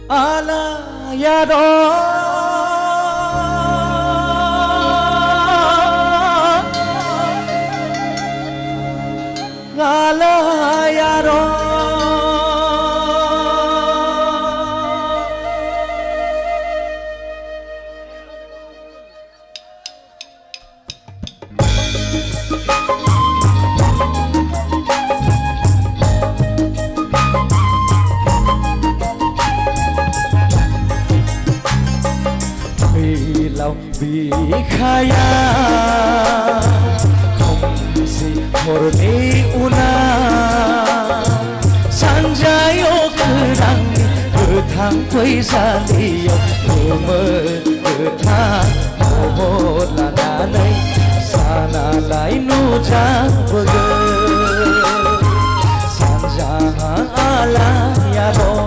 Ala ya Roh, ala ya Roh. Lòng vì khaya không gì morni una sanjayo kerang ketang quay ra liyo mơ ketang mohot lana nay sana lai nu jang bege sanjang ala ya Roh.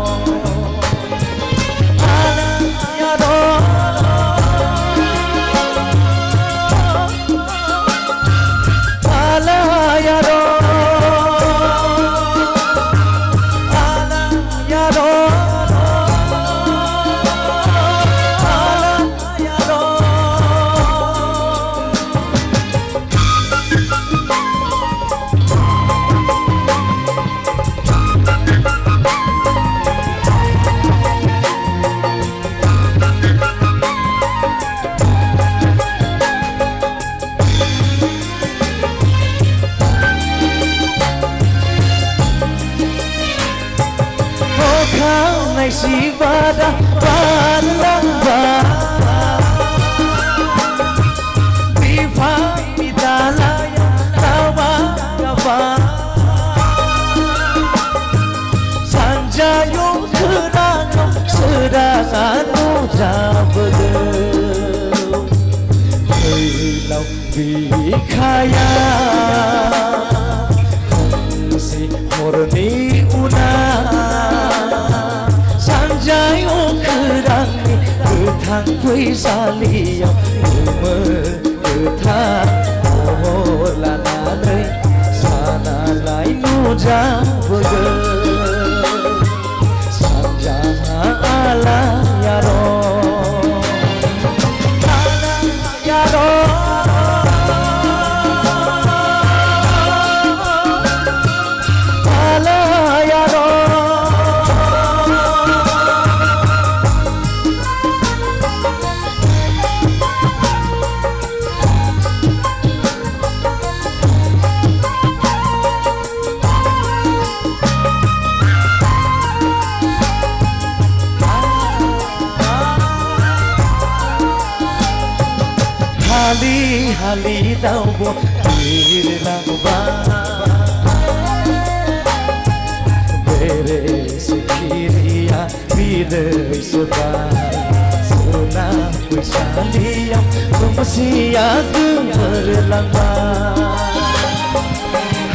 Này si vada pandang ba Viva Vidalaya Tawa Tawa Sanjayo Kerana Sedasanu Jabedeu Hilau Bikaya Fungsi Murni Una Sanjayo kerang ketang quay ra liyo mơ ketang mohot lana nay sana lai nu jang bege sanjang ala ya Roh, ala ya Roh. Hali hali tau bo bir lang ba bere sekiriya bidai sobai sona wisaliya kumasiya gemerlang ba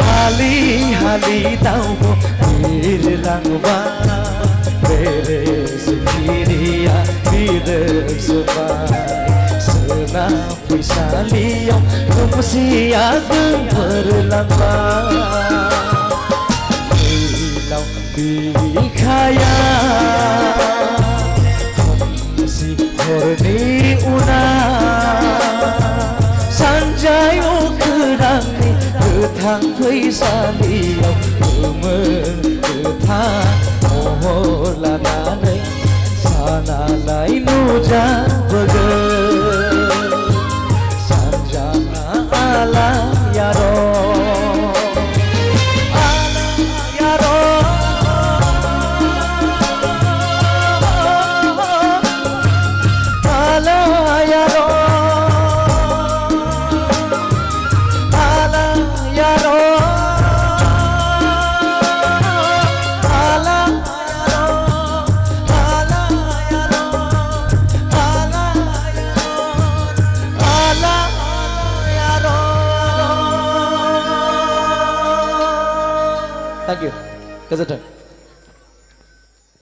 hali hali tau bo bir lang ba bere sekiriya bidai sobai na puisaliyo kumasiya gemerlang hilau bikaya kumasi morni una sanjayo kerang ketang puisaliyo mơ ketang mohot lana nay sana lai nu jang bege ala ya Roh, ala ya Roh, ala ya Roh, ala ya Roh, ala ya Roh, ala ya Roh, ala ya Roh, ala Thank you. Gazetted.